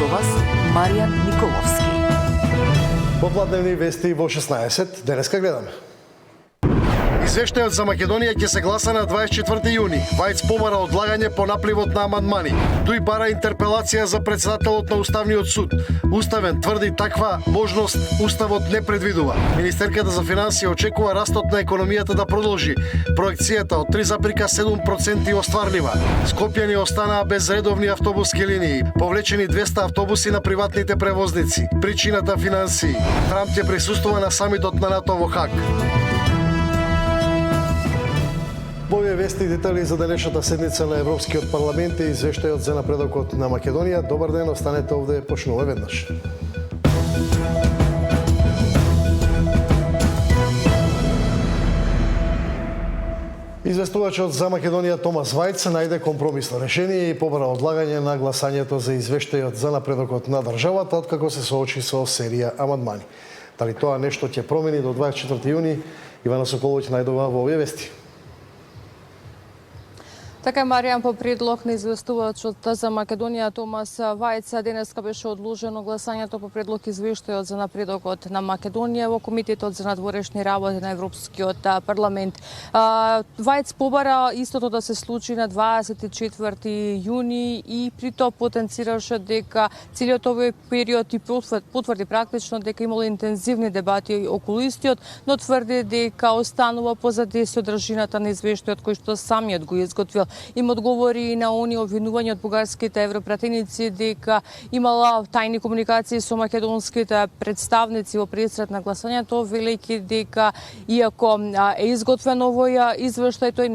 Со вас Маријан Николовски. Попладневни вести во 16. Денеска гледаме. Извештајот за Македонија ќе се гласа на 24 јуни. Вајц побара одлагање по напливот на амандмани. Тој бара интерпелација за председателот на Уставниот суд. Уставен тврди таква можност Уставот не предвидува. Министерката за финансии очекува растот на економијата да продолжи. Проекцијата од 3,7% остварлива. Скопјани останаа без редовни автобуски линии. Повлечени 200 автобуси на приватните превозници. Причината финансии. Трамп ќе присуствува на самитот на НАТО во Хаг. Во овие вести детали за денешната седница на Европскиот парламент и извештајот за напредокот на Македонија. Добар ден, останете овде, почнува веднаш. Известувачот за Македонија Томас Вајц најде компромисно решение и побара одлагање на гласањето за извештајот за напредокот на државата, откако се соочи со серија амандмани. Дали тоа нешто ќе промени до 24 јуни? Ивана Соколовиќ најдова во овие вести. Така, Маријан, по предлог на известувачот за Македонија Томас Вајц, денеска беше одложено гласањето по предлог извештајот за напредокот на Македонија во Комитетот за надворешни работи на Европскиот парламент. Вајц побара истото да се случи на 24 јуни и при тоа потенцираше дека целиот овој период и потврди практично дека имало интензивни дебати околу истиот, но тврди дека останува позади содржината на извештајот кој што самиот го изготвил. Им одговори и на они обвинувања од бугарските европратеници дека имала тајни комуникации со македонските представници во пресред на гласањето, велејќи дека иако е изготвен овој извештај, тој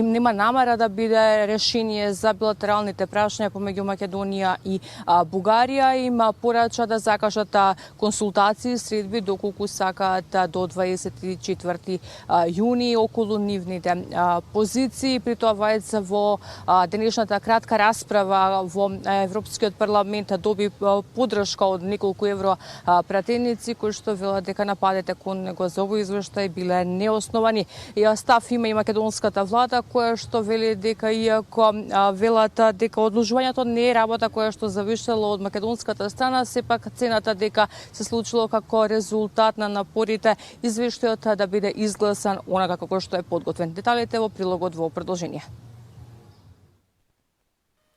нема намера да биде решение за билатералните прашања помеѓу Македонија и Бугарија. Им порача да закажат консултации, средби доколку сакаат до 24 јуни околу нивните позиции. При тоа Вајц во денешната кратка расправа во Европскиот парламент доби поддршка од неколку европратеници кои што велат дека нападите кон него за овој извештај биле неосновани. И став има и македонската влада која што вели дека иако велат дека одложувањето не е работа која што завишела од македонската страна, сепак цената дека се случило како резултат на напорите извештајот да биде изгласан онака како што е подготвен. Деталите во прилогот во продолжение.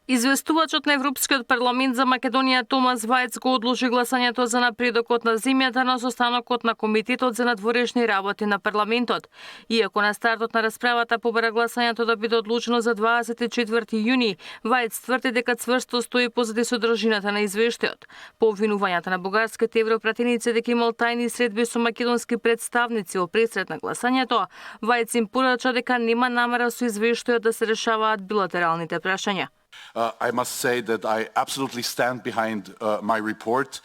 Известувачот на Европскиот парламент за Македонија Томас Вајц го одложи гласањето за напредокот на земјата на состанокот на Комитетот за надворешни работи на парламентот. Иако на стартот на расправата побара гласањето да биде одлучено за 24 јуни, Вајц тврди дека цврсто стои позади содржината на извештајот. По обвинувањата на бугарските европратеници дека имал тајни средби со македонски представници во пресред на гласањето, Вајц им порача дека нема намера со извештајот да се решаваат билатералните прашања. I must say that I absolutely stand behind my report.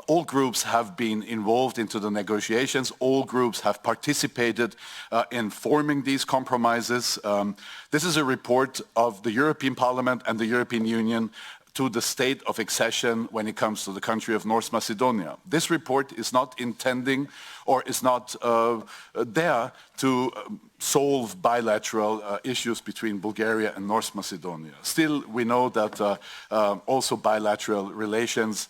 All groups have been involved into the negotiations. All groups have participated in forming these compromises. This is a report of the European Parliament and the European Union to the state of accession when it comes to the country of North Macedonia. This report is not intending or is not there to solve bilateral issues between Bulgaria and North Macedonia. Still, we know that also bilateral relations,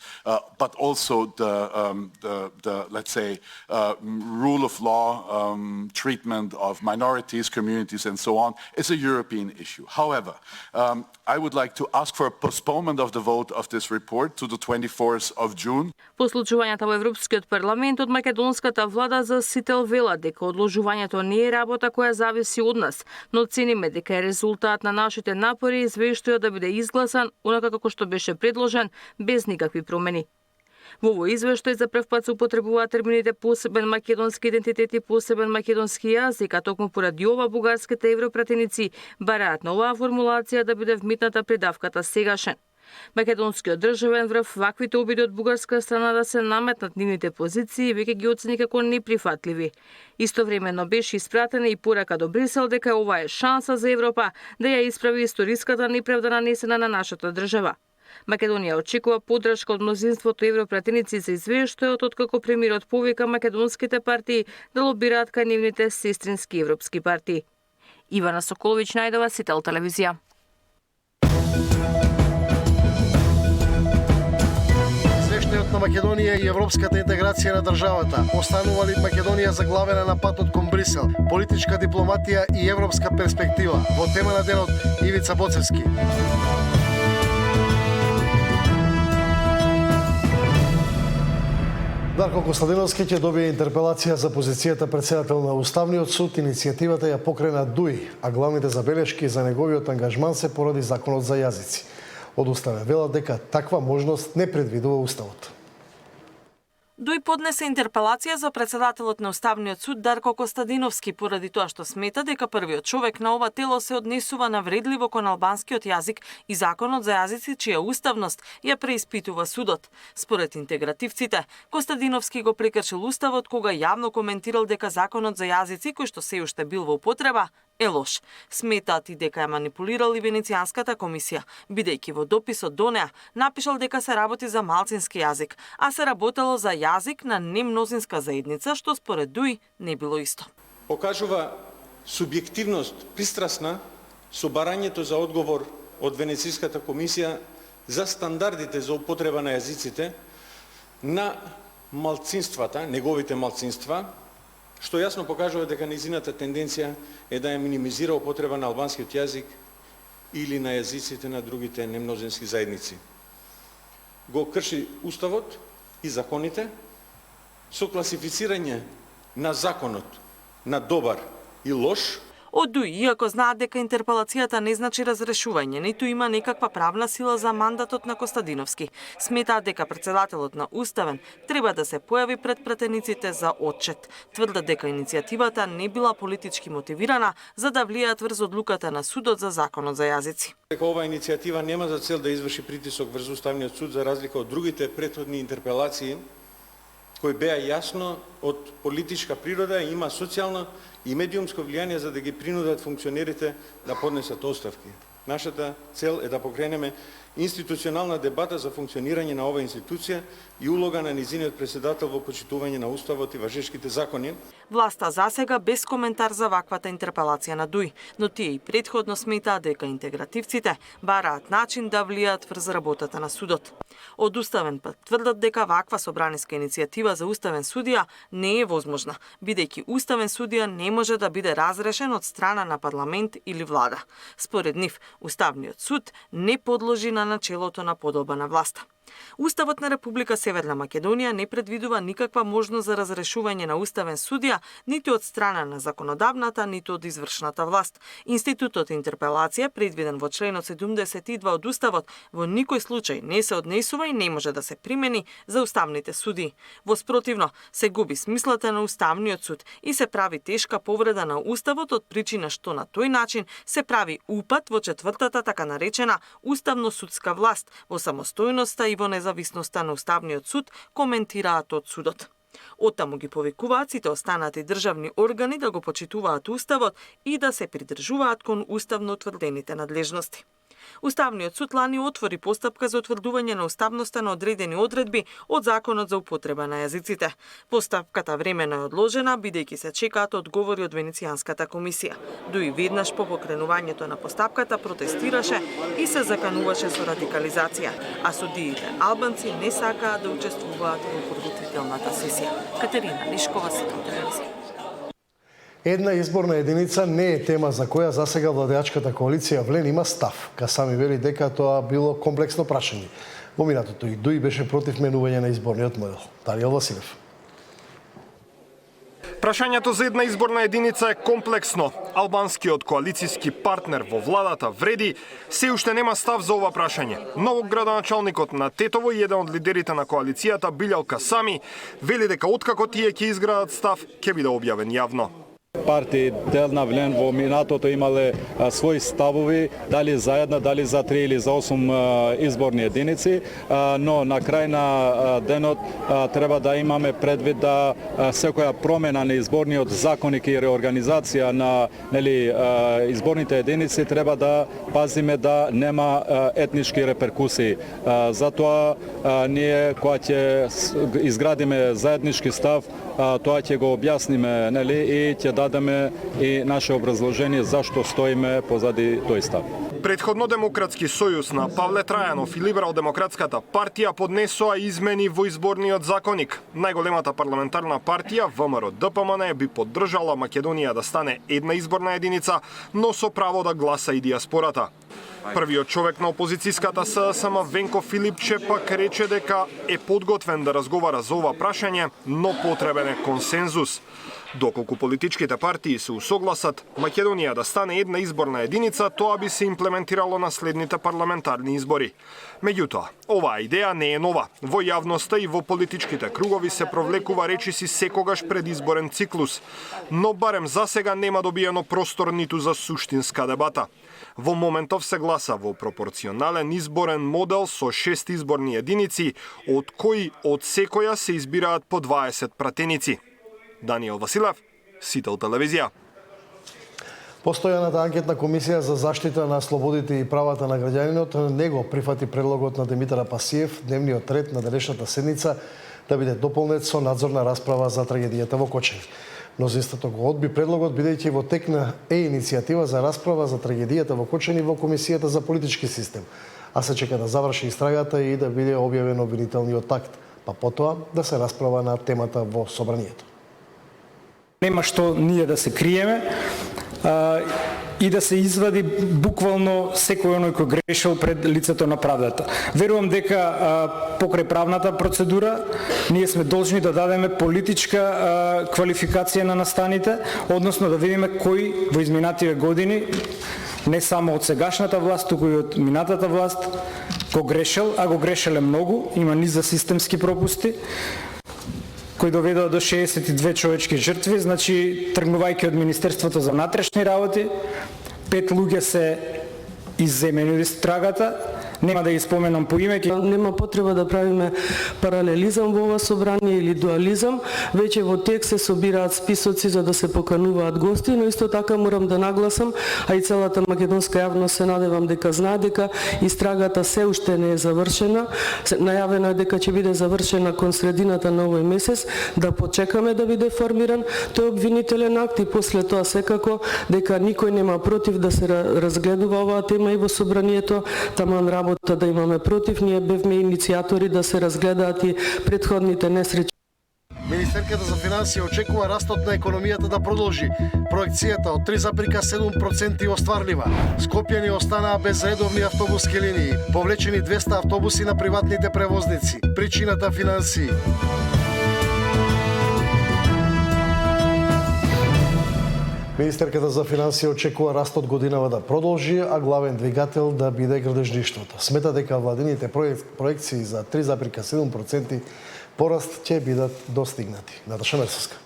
but also the let's say, rule of law, treatment of minorities, communities, and so on, is a European issue. However, I would like to ask for a postponement of the vote of this report to the 24th of June. По случувањата во Европскиот парламент од македонската влада за сител вела дека одложувањето не е работа која зависи од нас, но цениме дека е резултат на нашите напори извештајот да биде изгласан онака како што беше предложен без никакви промени. Во овој извештај за прв пат се употребуваат термините посебен македонски идентитет и посебен македонски јазик, а токму поради ова бугарските европратеници бараат на оваа формулација да биде вметната придавката сегашен. Македонскиот државен врв ваквите обиди од бугарска страна да се наметнат нивните позиции веќе ги оцени како неприфатливи. Истовремено беше испратена и порака до Брисел дека ова е шанса за Европа да ја исправи историската неправда нанесена на нашата држава. Македонија очекува поддршка од мнозинството европратеници за извештајот, откако премиерот повика македонските партии да лобираат кај нивните сестрински европски партии. Ивана Соколовиќ најдова, Сител телевизија. Македонија и европската интеграција на државата? Останува ли Македонија заглавена на патот кон Брисел? Политичка дипломатија и европска перспектива. Во тема на денот Ивица Боцевски. Дарко Костадиновски ќе добие интерпелација за позицијата председател на Уставниот суд. Иницијативата ја покрена ДУИ, а главните забелешки за неговиот ангажман се поради законот за јазици. Од Уставен велат дека таква можност не предвидува Уставот. ДУИ поднесе интерпелација за председателот на Уставниот суд Дарко Костадиновски поради тоа што смета дека првиот човек на ова тело се однесува навредливо кон албанскиот јазик и законот за јазици чија уставност ја преиспитува судот. Според интегративците, Костадиновски го прекршил Уставот кога јавно коментирал дека законот за јазици кој што се уште бил во употреба е лош. Сметаат и дека ја манипулирал и Венецијанската комисија, бидејќи во дописот до неа напишал дека се работи за малцински јазик, а се работело за јазик на немнозинска заедница, што според ДУИ не било исто. Покажува субјективност пристрасна со барањето за одговор од Венецијската комисија за стандардите за употреба на јазиците на малцинствата, неговите малцинства, што јасно покажува дека нејзината тенденција е да ја минимизира употреба на албанскиот јазик или на јазиците на другите немнозински заедници. Го крши Уставот и законите со класифицирање на законот на добар и лош. Од ДУИ, иако знаат дека интерпелацијата не значи разрешување, ниту има некаква правна сила за мандатот на Костадиновски, сметаат дека председателот на Уставен треба да се појави пред пратениците за отчет. Тврдат дека иницијативата не била политички мотивирана за да влијаат врз одлуката на судот за законот за јазици. Дека оваа иницијатива нема за цел да изврши притисок врз Уставниот суд за разлика од другите претходни интерпелации кои беа јасно од политичка природа и има социјално и медиумско влијание за да ги принудат функционерите да поднесат оставки. Нашата цел е да покренеме институционална дебата за функционирање на оваа институција и улога на нејзиниот председател во почитување на Уставот и важешките закони. Власта засега без коментар за ваквата интерпелација на ДУИ, но тие и претходно сметаат дека интегративците бараат начин да влијаат врз работата на судот. Од Уставен пак тврдат дека ваква собраниска иницијатива за уставен судија не е возможна, бидејќи уставен судија не може да биде разрешен од страна на парламент или влада. Според нив, Уставниот суд не подлежи на начелото на подоба на власта. Уставот на Република Северна Македонија не предвидува никаква можност за разрешување на уставен судија ниту од страна на законодавната, ниту од извршната власт. Институтот интерпелација, предвиден во членот 72 од Уставот, во никој случај не се однесува и не може да се примени за уставните судии. Во спротивно, се губи смислата на Уставниот суд и се прави тешка повреда на Уставот од причина што на тој начин се прави упат во четвртата така наречена уставно-судска власт, во самостојноста и во независноста на Уставниот суд, коментираат од судот. Оттаму ги повикуваат сите останати државни органи да го почитуваат Уставот и да се придржуваат кон уставно утврдените надлежности. Уставниот суд лани отвори постапка за утврдување на уставноста на одредени одредби од Законот за употреба на јазиците. Постапката времено е одложена, бидејќи се чекаат одговори од Венецијанската комисија. ДУИ веднаш по покренувањето на постапката протестираше и се закануваше со радикализација, а судиите албанци не сакаат да учествуваат во подготвителната сесија. Катерина Нишкова, Ситон телевизија. Една изборна единица не е тема за која засега владеачката коалиција Влен има став. Касами вели дека тоа било комплексно прашање. Во минатото и ДУИ беше против менување на изборниот модел. Даријел Василев. Прашањето за една изборна единица е комплексно. Албанскиот коалицијски партнер во владата Вреди се уште нема став за ова прашање. Ново градоначалникот на Тетово и еден од лидерите на коалицијата Билјал Касами вели дека откако тие ќе изградат став, ќе биде објавен јавно. Партии дел на Влен во минатото имале своји ставови, дали за една, дали за 3 или за 8 изборни единици, но на крај на денот треба да имаме предвид да секоја промена на изборниот законник и реорганизација на изборните единици треба да пазиме да нема етнички реперкусии. Затоа ние кога ќе изградиме заеднички став, тоа ќе го објасниме и ќе дадеме и наше образложение зашто стоиме позади тој став. Претходно Демократски сојуз на Павле Трајанов и Либерал-демократската партија поднесоа измени во изборниот законник. Најголемата парламентарна партија ВМРО-ДПМН би поддржала Македонија да стане една изборна единица, но со право да гласа и диаспората. Првиот човек на опозицијската ССМ Венко Филипче пак рече дека е подготвен да разговара за ова прашање, но потребен е консензус. Доколку политичките партии се усогласат Македонија да стане една изборна единица, тоа би се имплементирало на следните парламентарни избори. Меѓутоа, оваа идеја не е нова. Во јавноста и во политичките кругови се провлекува речиси секогаш пред изборен циклус, но барем засега нема добиено простор ниту за суштинска дебата. Во моментов се гласа во пропорционален изборен модел со 6 изборни единици, од кои од секоја се избираат по 20 пратеници. Даниел Василев, Сител телевизија. Постојаната анкетна комисија за заштита на слободите и правата на граѓанинот не го прифати предлогот на Димитар Апасиев дневниот ред на денешната седница да биде дополнет со надзорна расправа за трагедијата во Кочани. Мнозинството го одби предлогот бидејќи во тек на иницијатива за расправа за трагедијата во Кочани во Комисијата за политички систем, а се чека да заврши истрагата и да биде објавен обвинителниот акт, па потоа да се расправа на темата во собранието. Нема што ние да се криеме и да се извади буквално секој оној кој грешил пред лицето на правдата. Верувам дека покрај правната процедура ние сме должни да дадеме политичка квалификација на настаните, односно да видиме кој во изминативе години, не само од сегашната власт, туку и од минатата власт, го грешил, а го грешеле многу, има низ за системски пропусти, кои доведоа до 62 човечки жртви, значи тргнувајќи од Министерството за внатрешни работи, 5 луѓе се изземени од истрагата, нема да ги споменам по име. Нема потреба да правиме паралелизам во ова собрание или дуализам, веќе во текст се собираат списоци за да се покануваат гости, но исто така морам да нагласам, а и целата македонска јавност се надевам дека знае дека истрагата се уште не е завршена. Најавено е дека ќе биде завршена кон средината на овој месец, да почекаме да биде формиран тој обвинителен акт и после тоа секако дека никој нема против да се разгледува оваа тема и во собранието, таман работа да имаме против, ние бевме иницијатори да се разгледаат и претходните несреќи. Министерката за финансии очекува растот на економијата да продолжи. Проекцијата од 3,7% остварлива. Скопјани останаа без редовни автобуски линии, повлечени 200 автобуси на приватните превозници. Причината финансии. Министерката за финансии очекува растот годинава да продолжи, а главен двигател да биде градежништвото. Смета дека владините проекции за 3,7% пораст ќе бидат достигнати. Наташа Мерсовска.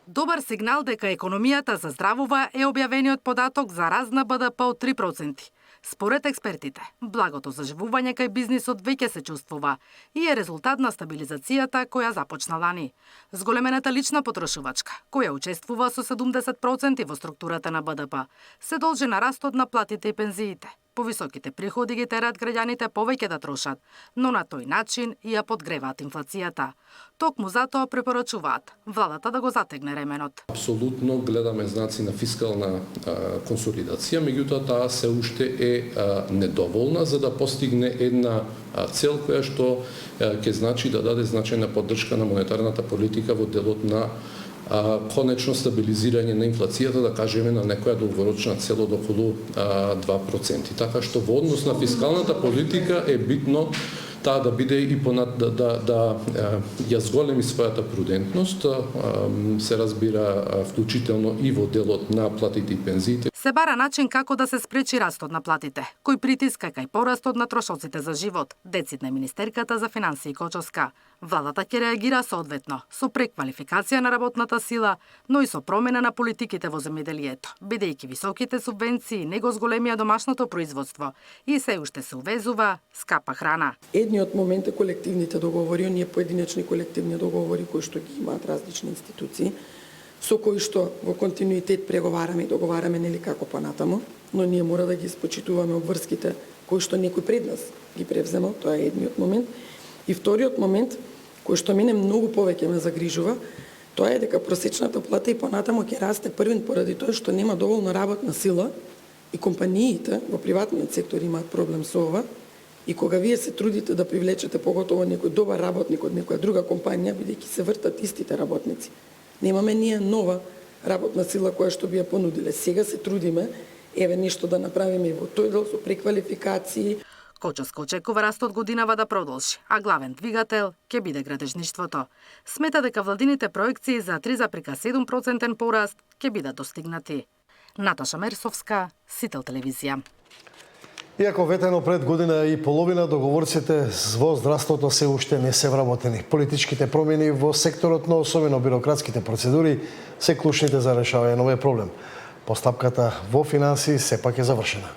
Добар сигнал дека економијата заздравува е објавениот податок за раст на БДП од 3%. Според експертите, благото заживување кај бизнисот веќе се чувствува и е резултат на стабилизацијата која започна лани. Зголемената лична потрошувачка, која учествува со 70% во структурата на БДП, се должи на растот на платите и пензиите. Повисоките приходи ги терат граѓаните повеќе да трошат, но на тој начин ја подгреваат инфлацијата. Токму затоа препорачуваат владата да го затегне ременот. Апсолутно гледаме знаци на фискална консолидација, меѓутоа таа се уште е недоволна за да постигне една цел која што ќе значи да даде значајна поддршка на монетарната политика во делот на конечно стабилизирање на инфлацијата, да кажеме на некоја долгорочна цел од околу 2%. Така што во однос на фискалната политика е битно таа да биде и да ја зголеми својата прудентност, се разбира вклучително и во делот на платите и пензиите. Се бара начин како да се спречи растот на платите, кој притиска кај порастот на трошоците за живот, децидна Министерката за финансии Кочовска. Владата ќе реагира соодветно, со преквалификација на работната сила, но и со промена на политиките во земјоделието, бидејќи високите субвенции не го зголемија домашното производство и се уште се увезува скапа храна. Едниот момент е колективните договори, оние поединечни колективни договори кои што ги имаат различни институции, со кои што во континуитет преговараме и договараме нели како понатаму, но ние мора да ги спочитуваме обврските кои што некој пред нас ги превземал, тоа е едниот момент. И вториот момент, кој што мене многу повеќе ме загрижува, тоа е дека просечната плата и понатаму ќе расте првен поради тоа што нема доволно работна сила и компаниите во приватниот сектор имаат проблем со ова, и кога вие се трудите да привлечете поготово некој добар работник од некоја друга компанија, бидејќи се вртат истите работници. Немаме ние нова работна сила која што би ја понудиле. Сега се трудиме, еве нешто да направиме и во тој дел со преквалификации. Кочовско очекува растот годинава да продолжи, а главен двигател ќе биде градежништвото. Смета дека владините проекции за 3,7% пораст ќе бидат достигнати. Наташа Мерсовска, Сител телевизија. Иако ветено пред година и половина, договорците во здравството се уште не се вработени. Политичките промени во секторот, но особено бирократските процедури, се клучните за решавање на овој проблем. Постапката во финансии сепак е завршена.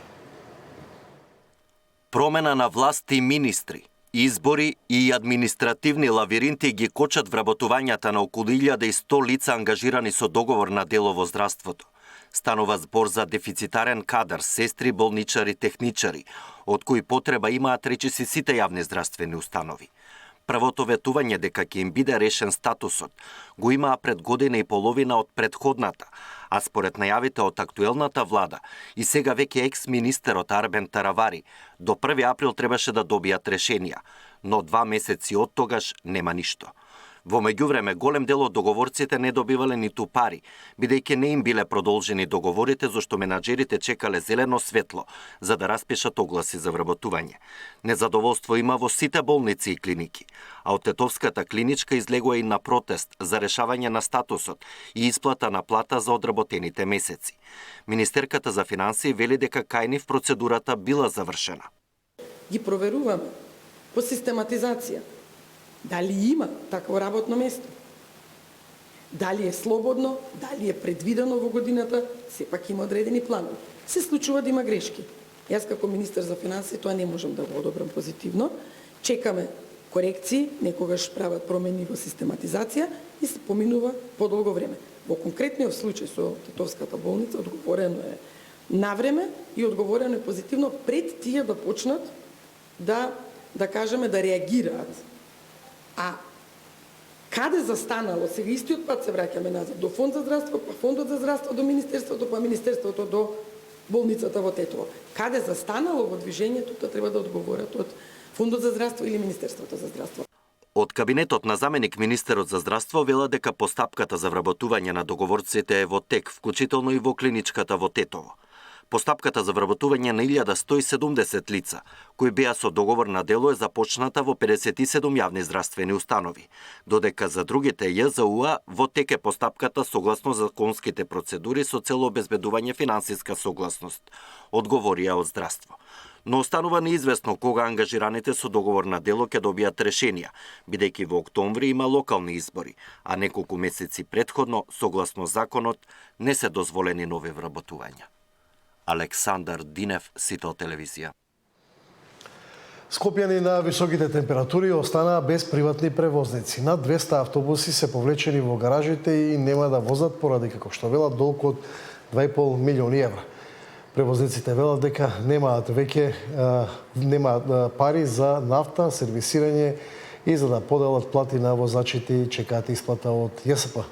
Промена на власт и министри, избори и административни лавиринти ги кочат вработувањата на околу 1100 лица ангажирани со договор на дело во здравството. Станува збор за дефицитарен кадар, сестри, болничари, техничари, од кои потреба имаат речиси сите јавни здравствени установи. Првото ветување дека ќе им биде решен статусот го имаа пред година и половина од предходната, а според најавите од актуелната влада и сега веќе екс-министерот Арбен Таравари, до 1 април требаше да добијат решенија, но 2 месеци од тогаш нема ништо. Во меѓувреме, голем дел од договорците не добивале ниту пари, бидејќи не им биле продолжени договорите, зашто менаџерите чекале зелено светло за да распишат огласи за вработување. Незадоволство има во сите болници и клиники, а од Тетовската клиничка излегува и на протест за решавање на статусот и исплата на плата за одработените месеци. Министерката за финансии вели дека кај нив процедурата била завршена. Ги проверуваме по систематизација. Дали има такво работно место? Дали е слободно? Дали е предвидено во годината? Сепак има одредени планови. Се случува да има грешки. Јас како министер за финансии тоа не можам да го одобрам позитивно. Чекаме корекции, некогаш прават промени во систематизација и се поминува подолго време. Во конкретниот случај со Тетовската болница одговорено е на време и одговорено е позитивно пред тие да почнат да кажеме да реагираат. А каде застанало, сега истиот пат се враќаме назад до Фонд за здравство, па Фондот за здравство до Министерството, па Министерството до болницата во Тетово. Каде застанало во движењето, тоа треба да одговорат од Фондот за здравство или Министерството за здравство. Од кабинетот на заменик министерот за здравство вела дека постапката за вработување на договорците е во тек, вклучително и во клиничката во Тетово. Постапката за вработување на 1170 лица, кои беа со договор на дело, е започната во 57 јавни здравствени установи, додека за другите ЈЗУ во тек е постапката согласно законските процедури со цел обезбедување финансиска согласност, одговорија од здравство. Но останува неизвестно кога ангажираните со договор на дело ќе добијат решенија, бидејќи во октомври има локални избори, а неколку месеци претходно, согласно законот, не се дозволени нови вработувања. Александар Динев, Сител телевизија. Скопјани на високите температури останаа без приватни превозници. Над 200 автобуси се повлечени во гаражите и нема да возат поради, како што велат, долг од 2,5 милиони евра. Превозниците велат дека немаат пари за нафта, сервисирање и за да поделат плати на возачите и чекаат исплата од ЈСП.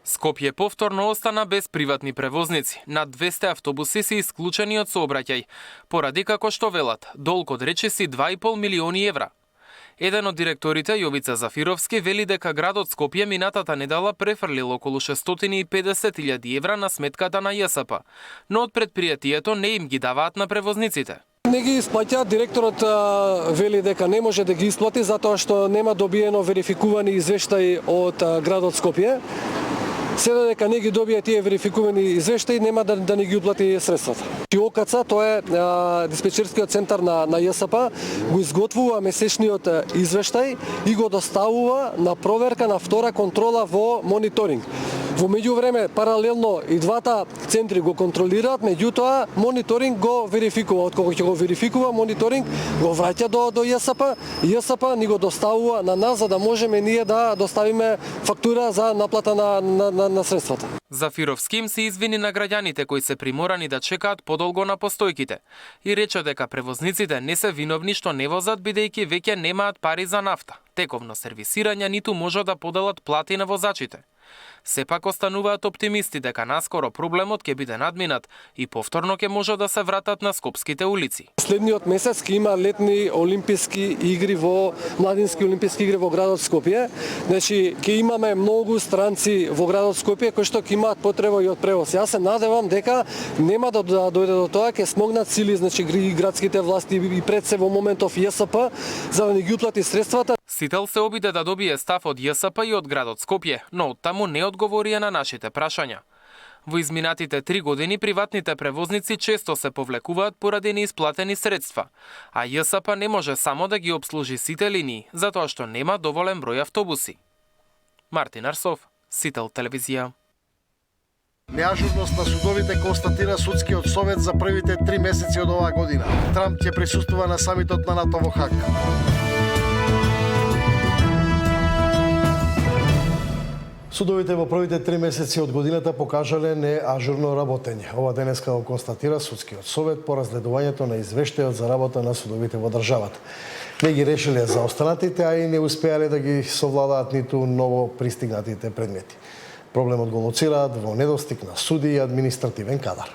Скопје повторно остана без приватни превозници. Над 200 автобуси се исклучени од сообраќај, поради, како што велат, долг од речиси 2,5 милиони евра. Еден од директорите, Јовица Зафировски, вели дека градот Скопје минатата недела префрлил околу 650.000 евра на сметката на ЈСП, но од предпријатието не им ги даваат на превозниците. Не ги исплаќа, директорот вели дека не може да ги исплати затоа што нема добиено верификувани извештаи од градот Скопје. Се дека не ги добија тие верификувани извештаи, нема да не ги уплати средствата. ОКЦ, тоа е диспечерскиот центар на ЈСП, го изготвува месечниот извештај и го доставува на проверка на втора контрола во мониторинг. Во меѓувреме, паралелно и двата центри го контролираат, меѓутоа мониторинг го верификува. Откога ќе го верификува мониторинг, го враќа до ЈСП, ЈСП ни го доставува на нас за да можеме ние да доставиме фактура за наплата на средствата. Зафировски им се извини на граѓаните кои се приморани да чекаат подолго на постојките и рече дека превозниците не се виновни што не возат бидејќи веќе немаат пари за нафта, тековно сервисирање ниту може да поделат плати на возачите. Сепак остануваат оптимисти дека наскоро проблемот ќе биде надминат и повторно ќе може да се вратат на скопските улици. Следниот месец ќе има летни олимписки игри младински олимписки игри во градот Скопје. Значи ќе имаме многу странци во градот Скопје кои што ќе имаат потреба и од превоз. Јас се надевам дека нема да дојде до тоа, ќе смогнат сили, значи градските власти и пред се во моментов ЈСП за да ни ги уплати средствата. Сител се обиде да добие став од ЈСП и од градот Скопје, но оттаму не одговорија на нашите прашања. Во изминатите 3 години приватните превозници често се повлекуваат поради неисплатени средства, а ЈСП не може само да ги обслужи сите линии, затоа што нема доволен број автобуси. Мартин Арсов, Сител телевизија. Неажурност на судовите констатира Судскиот совет за првите 3 месеци од оваа година. Трамп ќе присуствува на самитот на НАТО во Хаг. Судовите во првите 3 месеци од годината покажале неажурно работење. Ова денеска го констатира Судскиот совет по разгледувањето на извештајот за работа на судовите во државата. Не ги решиле заостанатите, а и не успеале да ги совладаат ниту ново пристигнатите предмети. Проблемот го лоцираат во недостиг на суди и административен кадар.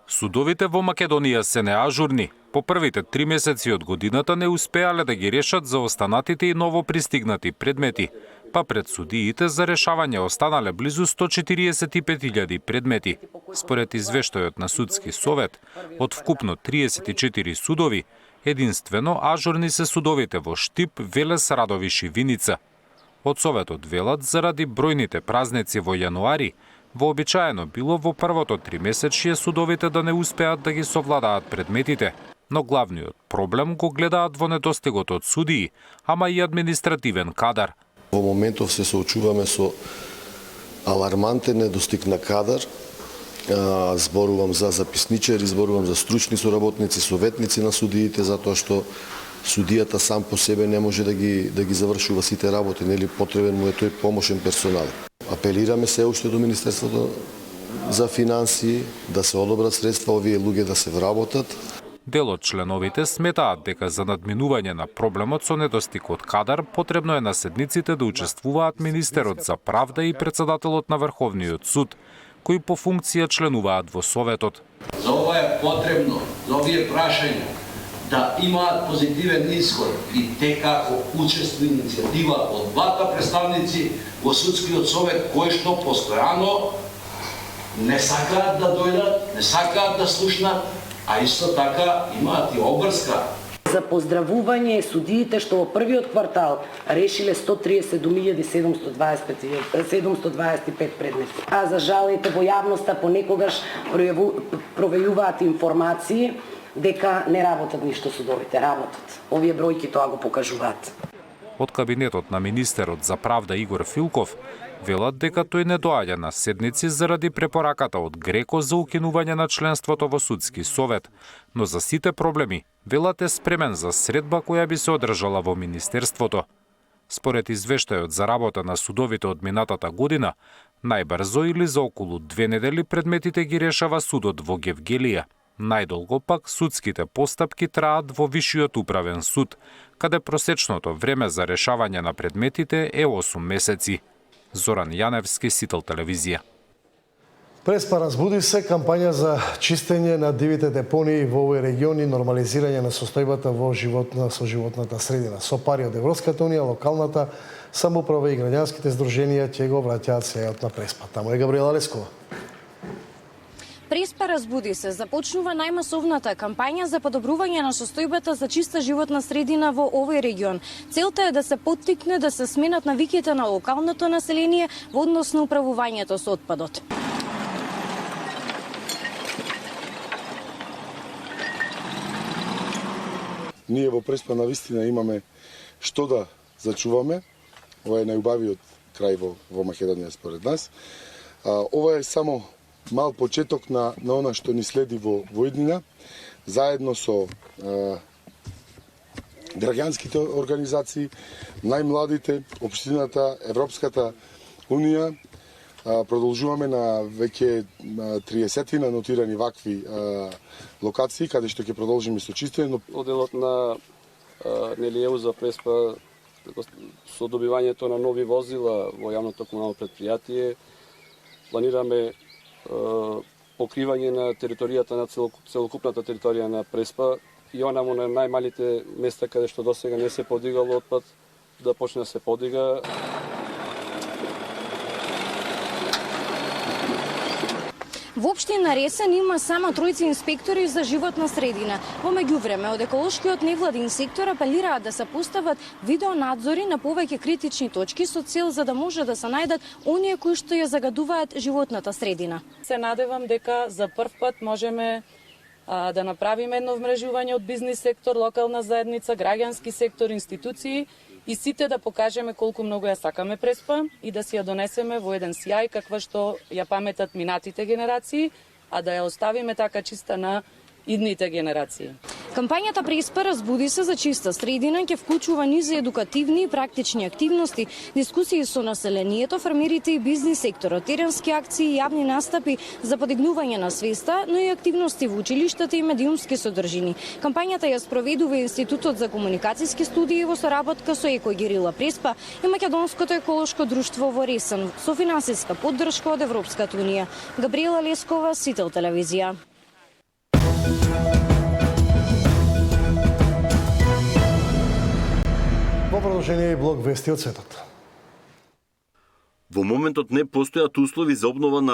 Судовите во Македонија се неажурни. По првите 3 месеци од годината не успеале да ги решат заостанатите и ново пристигнати предмети, па пред судиите за решавање останале близу 145.000 предмети. Според извештајот на Судски совет, од вкупно 34 судови, единствено ажурни се судовите во Штип, Велес, Радовиш и Виница. Од советот велат заради бројните празници во јануари, вообичаено било во првото 3-месечје судовите да не успеат да ги совладаат предметите, но главниот проблем го гледаат во недостигот од судии, ама и административен кадар. Во моментов се соочуваме со алармантен недостиг на кадар. Зборувам за записничари, зборувам за стручни соработници, советници на судиите, затоа што судијата сам по себе не може да ги завршува сите работи, нели потребен му е тој помошен персонал. Апелираме се уште до Министерството за финансии да се одобрат средства овие луѓе да се вработат. Дел од членовите сметаат дека за надминување на проблемот со недостиг од кадар потребно е на седниците да учествуваат министерот за правда и председателот на Врховниот суд, кои по функција членуваат во советот. За ова е потребно, за овие прашања, да имаат позитивен исход и те како учествени иницијатива од двата представници во Судскиот совет, кои што постојано не сакаат да дојдат, не сакаат да слушнат, а исто така имаат и обврска. За поздравување судиите што во првиот квартал решиле 137.725 предмети. А за жалите во јавноста понекогаш провејуваат информации дека не работат ништо судовите, работат. Овие бројки тоа го покажуваат. Од кабинетот на министерот за правда Игор Филков велат дека тој не доаѓа на седници заради препораката од Греко за укинување на членството во Судски совет, но за сите проблеми велат е спремен за средба која би се одржала во министерството. Според извештајот за работа на судовите од минатата година, најбрзо или за околу 2 недели предметите ги решава судот во Гевгелија. Најдолго пак судските постапки траат во Вишиот управен суд, каде просечното време за решавање на предметите е 8 месеци. Зоран Јаневски, Сител телевизија. Преспа разбуди се кампања за чистење на дивите депонии во овој регион и нормализирање на состојбата во со животната средина. Со пари од Европската унија, локалната самоуправа и граѓанските здруженија ќе го враќаат сејот на Преспа. Таму е Габриела Лескова. Преспа разбуди се започнува најмасовната кампања за подобрување на состојбата за чиста животна средина во овој регион. Целта е да се поттикне да се сменат навиките на локалното население во однос на управувањето со отпадот. Ние во Преспа навистина имаме што да зачуваме. Ова е најубавиот крај во Македонија според нас. Ова е само мал почеток на она што ни следи во иднина, заедно со граѓанските организации, најмладите, општината, Европската унија. Продолжуваме на веќе 30 на нотирани вакви локации, каде што ќе продолжиме со чистење. Оделот на Нелиеу за Преспа со добивањето на нови возила во јавното комунално предпријатие. Планираме покривање на територијата на целокупната територија на Преспа и онаму на најмалите места каде што досега не се подигало отпад, да почне да се подига. Во општина Ресен има само 3 инспектори за животна средина. Во меѓувреме, од еколошкиот невладин сектор апелираат да се постават видеонадзори на повеќе критични точки со цел за да може да се најдат оние кои што ја загадуваат животната средина. Се надевам дека за прв пат можеме да направиме едно вмрежување од бизнис сектор, локална заедница, граѓански сектор, институции и сите да покажеме колку многу ја сакаме Преспа и да си ја донесеме во еден сјај каква што ја паметат минатите генерации, а да ја оставиме така чиста на идните генерации. Кампањата Преспа разбуди се за чиста средина ќе вклучува низ едукативни и практични активности, дискусии со населението, фермерите и бизнис секторот, теренски акции и јавни настапи за подигнување на свеста, но и активности во училиштата и медиумски содржини. Кампањата ја спроведува Институтот за комуникацијски студии во соработка со Екогерила Преспа и Македонското еколошко друштво во Ресен со финансиска поддршка од Европската унија. Габриела Лескова, Сител телевизија. Во продолжение блог вести од светот. Во моментот не постојат услови за обнова на